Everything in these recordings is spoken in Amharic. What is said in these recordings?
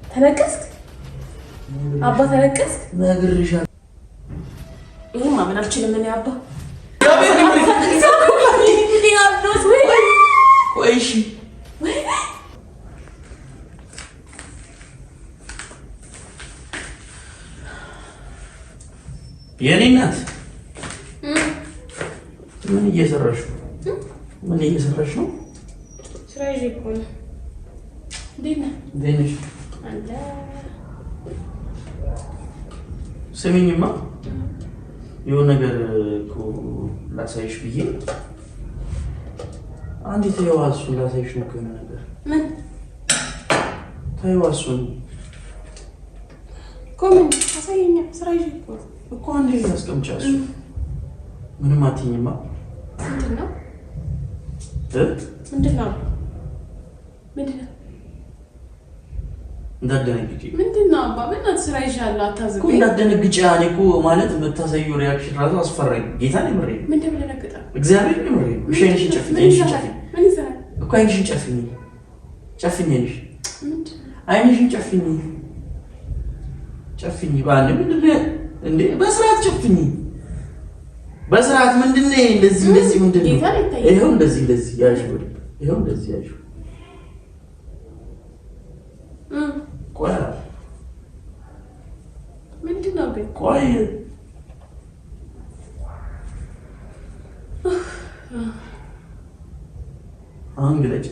ተነቀስክ አባ ተነቀስክ ነግሬሻለሁ። ይሄ ማመን አልችልም እኔ አባ ቆይሽ የኔ እናት ምን እየሰራሽ ነው? ምን እየሰራሽ ነው? ስራ ይዤ እኮ ነው። እንዴት ነሽ? አለ ስሚኝማ የሆነ ነገር እኮ ላሳይሽ ብዬ አንዴ ተይው፣ እሱን ላሳይሽ ነው። ከሆነ ነገር ምን ተይው፣ እሱን ኮምን አሳየኛ። ስራ ይዤ እኮ አንዴ አስቀምጫለሁ። እሱ ምንም አትይኝማ። ምንድን ነው? እንዳትደነግጪ። ምንድን ነው አባ? በእናትህ ስራ ይዣለሁ፣ አታዝበኝ እኮ እንዳትደነግጪ። እኔ እኮ ማለት የምታሳየው ሪያክሽን ራሱ አስፈራኝ። ጌታን የምሬን ምን እንደምደነግጣ እግዚአብሔር የምሬን። እሺ አይንሽን ጨፍኝ፣ አይንሽን ጨፍኝ። ምን ይሰራል እኮ አይንሽን ጨፍኝ፣ ጨፍኝ። አይንሽን ጨፍኝ፣ ጨፍኝ። ባለ ምንድን ነው እንዴ? በስርዓት ጨፍኝ፣ በስርዓት። ምንድን ነው እንደዚህ ምንድን ነው? ይሄው እንደዚህ ያዥ፣ ይሄው እንደዚህ ያዥ። ቆይ ምንድን ነው ግን? ቆይ አሁን ግለጭ።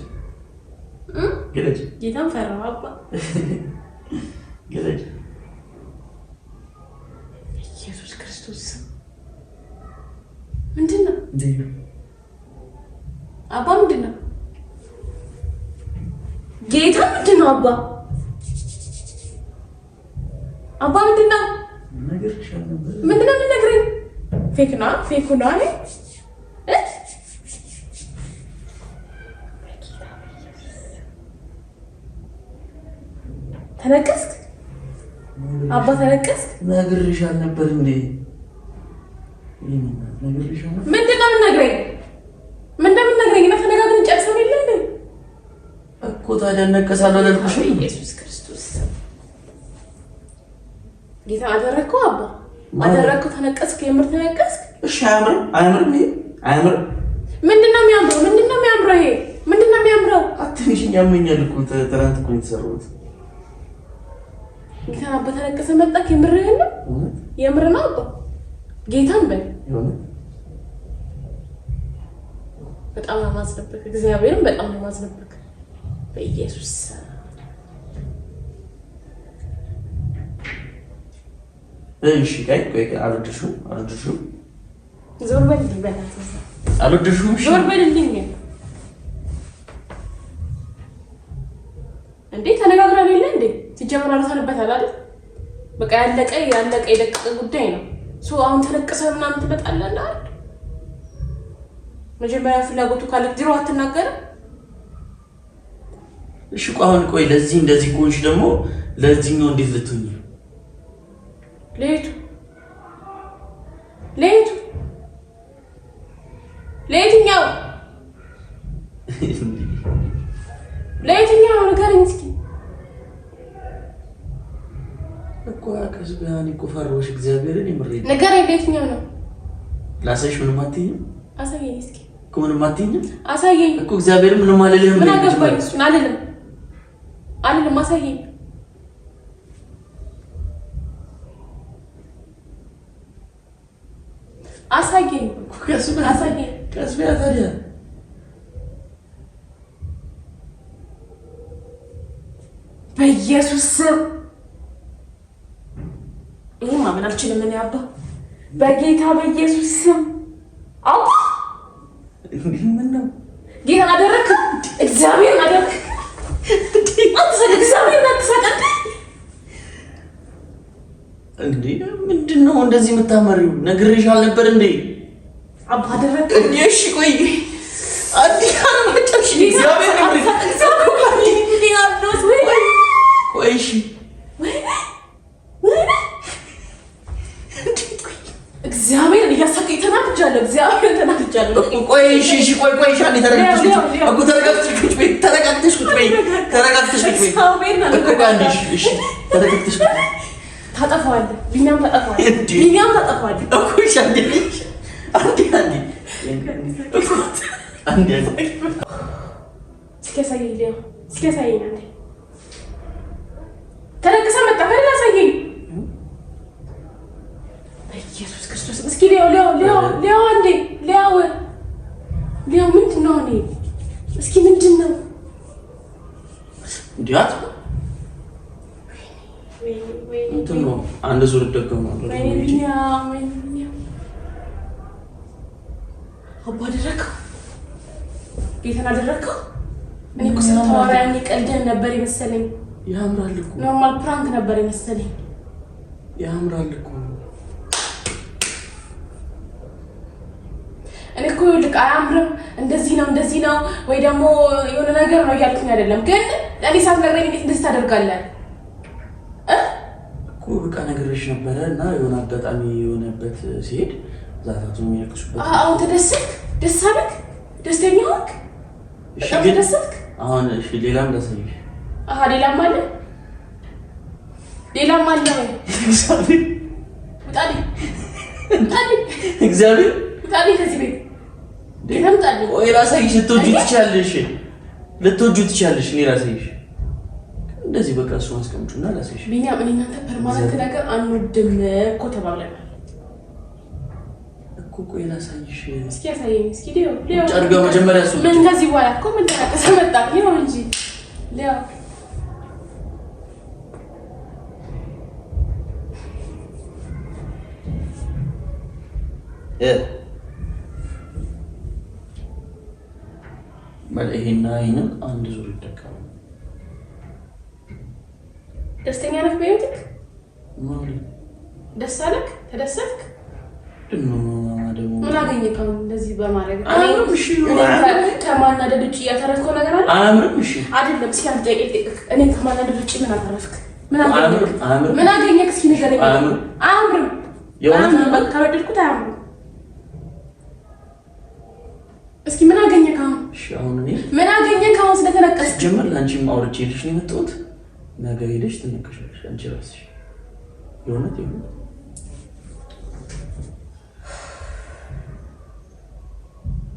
ጌታን ፈራሁ አባ። ግለጭ። ኢየሱስ ክርስቶስ ምንድን ነው አባ? ምንድን ነው ጌታ? ምንድን ነው አባ? አባ ምንድን ነው? ምንድን ነው የምትነግረኝ? ፌክ ነው አለ። ተነቀስክ አባ? ተነቀስክ? ነግሬሻለሁ ነበር እንዴ? ምንድን ነው የምትነግረኝ? እና ተነጋግረን ጨርሰን የለ እንዴ እኮ። ታዲያ እነቀሳለሁ አላልኩሽ? ኢየሱስ ክርስቶስ ጌታ አደረግከው አባ፣ አደረግከው። ተነቀስክ፣ የምር ተነቀስክ። እሺ አያምርም? አያምርም? ምንድን ነው የሚያምረው? ይሄ ምንድን ነው የሚያምረው? አትንሽኝ፣ ያመኛል እኮ። ትናንት እኮ ነው የተሰራሁት። ጌታ አባ ተነቀሰ መጣክ። የምርህን ነው? የምር ነው አባ? ጌታን በል። በጣም ነው የማዝነብክ፣ እግዚአብሔርን በጣም ነው የማዝነብክ በኢየሱስ። እሺ ቆይ አልወደድሽውም? ዞር በልልኝ በእናትህ። አልወደድሽውም? ዞር በልልኝ እንዴ። ተነጋግረን የለ እንዴ? ሲጀመር አልተነበታል አይደል? በቃ ያለቀ የደቀቀ ጉዳይ ነው። አሁን ተነቀሰህ ምናምን ትመጣለህ አይደል? መጀመሪያ ፍላጎቱ ካለ ድሮ አትናገርም? እሺ ቆይ ለዚህ እንደዚህ ኮንሽ ደግሞ ለዚህኛው እንዴት ልትሆኚ? ለየትኛው ንገረኝ እስኪ እኮ ከስጋኒ እኮ ፈራሁሽ። እግዚአብሔርን የምሬን ንገረኝ። ለየትኛው ነው ላሳይሽ? ምንም አትይኝም? አሳየኝ እስኪ እኮ። ምንም አትይኝም? አሳየኝ እኮ። እግዚአብሔርን ምንም አልልህም። ምን አገባኝ? እሱን አልልም። አሳየኝ። አሳየኝ እኮ። ቀስቢያ ታዲያ በኢየሱስ ስም ይሄ ማመን አልችልም እኔ አባ። በጌታ በኢየሱስ ስም አባ። ምን ነው ጌታ አደረክ? እግዚአብሔር አደረክ? እግዚአብሔር አትሰቀጥ እንዴ? ምንድን ነው እንደዚህ የምታመሪው? ነግሬሽ አልነበር እንዴ? አባ አደረክ እንዴ? እሺ ቆይ አልመጣሽ። እግዚአብሔር እሺ እግዚአብሔር እያሳቀኝ ተናግጃለሁ። ቆይ እሺ ቆይ ሻኒ ተረጋግተሽ ቁጭ በይ። በይ ተረጋግተሽ በይ እኮ አንዴሽ እሺ ተረጋግተሽ ታጠፋዋለህ ቢኒያም ታጠፋዋለህ እኮ እሺ አንዴ እስኪ ያሳየኝ አንዴ ተረጋግተህ መጣ ከሌላ ያሳየኝ በኢየሱስ ክርስቶስ እስኪ ሊያው አንዴ ሊያው ምንድን ነው እኔ እስኪ ምንድን ነው እንዲያት እንትን ነው አንድ ዙር ደገመው አባ አደረከው ጌታን አደረከው እኔ እኮ ስታወራኝ ቀልደን ነበር የመሰለኝ ያምራል እኮ ኖርማል ፕራንክ ነበር የመሰለኝ ያምራል እኮ እኔ እኮ ልክ አያምርም እንደዚህ ነው ወይ ደግሞ የሆነ ነገር ነው እያልኩኝ አይደለም ግን እኔ ሳትነግረኝ እንዴት እንደዚህ ታደርጋለህ እኮ በቃ ነገርሽ ነበረ እና የሆነ አጋጣሚ የሆነበት ሲሄድ ዛታቱ የሚያክሱበት አሁን ተደሰትክ ደስ አለክ ደስተኛ ሆንክ እሺ ግን አሁን እሺ ሌላም ላሳይሽ ሌላም አለ ወይ እግዚአብሔር ውጣልኝ ከዚህ ቤት ጌታም ወይ ላሳይሽ ልትወጂው ትችያለሽ እኔ ላሳይሽ እንደዚህ በቃ እሱ አስቀምጪውና ላሳይሽ ቢኒያም እኔ እናንተ ፐርማነንት ነገር አንወድም እኮ ተባብለናል እኮ ቆይ ላሳይሽ እስኪ ያሳየኝ እስኪ ሊዮ ጨርገው መጀመሪያ እሱ ምን ከዚህ በኋላ እኮ ምን ተናቀሰ መጣ ሊዮ እንጂ ሊዮ ይሄና ይሄንን አንድ ዙር ይደካል ደስተኛ ነህ በህይወትክ ማለት ደስ አለክ ተደሰትክ ደግሞ ምን አገኘህ እንደዚህ በማድረግ ከማናደድ ውጭ ያተረፍከው ነገር አለ አያምርም እሺ አይደለም እስኪ አንተ እኔ ከማናደድ ውጭ ምን አተረፍክ ምን አገኘህ እስኪ ንገረኝ አያምርም የሆነ ካወደድኩት አያምርም እስኪ ምን አገኘህ እሺ አሁን እኔ ምን አገኘህ ስለተነቀስ ጀመር ላንቺም አውርቼልሽ ነው የመጣሁት ነገ ሄደሽ ትነቀሻለሽ አንቺ ራስሽ የሆነት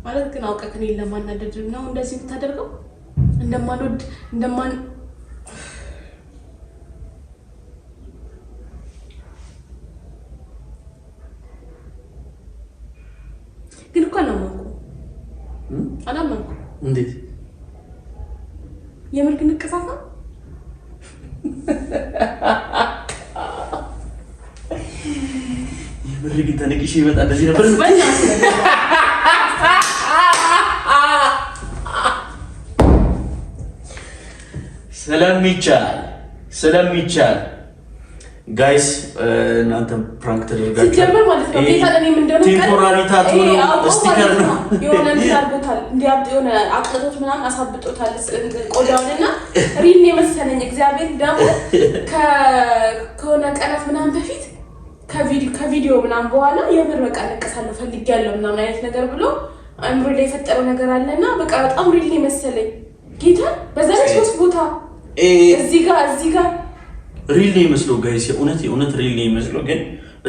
ማለት ግን አውቀህ እኔን ለማናደድ ነው እንደዚህ የምታደርገው እንደማልወድ ግን እኮ አላመንኩም እንዴት የምር ግን ንቅሳት ነው የምር ግን ተነቅሼ ይመጣ እንደዚህ ነበር ስለሚቻል ጋይስ እናንተ ፕራንክ ተደርጋችሁ ሲጀመር ማለት ነው ጌታ ለኔ ምን እንደሆነ ቴምፖራሪ ታቱ ስቲከር ነው የሆነ እንዲያርጉታል እንዲያብጥ የሆነ አቅጦት ምናምን አሳብጦታል ቆዳውንና ሪል ነው መሰለኝ እግዚአብሔር ደግሞ ከሆነ ቀናት ምናምን በፊት ከቪዲዮ ምናምን በኋላ የምር በቃ ለቀሳለሁ ፈልጊያለሁ ምናምን አይነት ነገር ብሎ አምሮ ላይ የፈጠረው ነገር አለና በቃ በጣም ሪል ነው መሰለኝ ጌታ በዛ ላይ ሶስት ቦታ እዚህ ጋር ሪል ነው የሚመስለው ጋይስ የእውነት ሪል ነው የሚመስለው ግን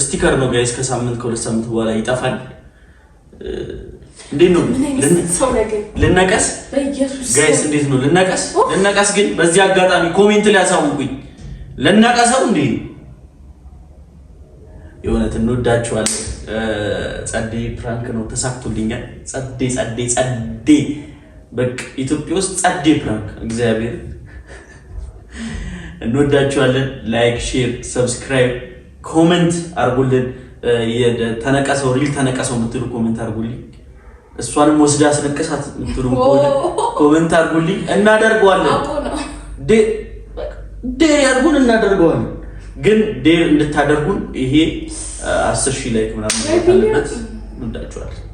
ስቲከር ነው ጋይስ ከሁለት ሳምንት በኋላ ይጠፋል እንዴት ነው ልነቀስ ጋይስ እንዴት ነው ልነቀስ ግን በዚህ አጋጣሚ ኮሜንት ላይ አሳውቁኝ ልነቀሰው እንዴ የእውነት እንወዳችኋለን ጸዴ ፕራንክ ነው ተሳክቶልኛል ጸዴ በቃ ኢትዮጵያ ውስጥ ጸዴ ፕራንክ እግዚአብሔር እንወዳችኋለን ላይክ ሼር ሰብስክራይብ ኮሜንት አርጉልን የተነቀሰው ሪል ተነቀሰው የምትሉ ኮሜንት አርጉልኝ እሷንም ወስዳ አስነቀሳት የምትሉ ኮሜንት አርጉልኝ እናደርገዋለን ዴር ያርጉን እናደርገዋለን ግን ዴር እንድታደርጉን ይሄ 10,000 ላይክ ምናምን አለበት እንወዳችኋለን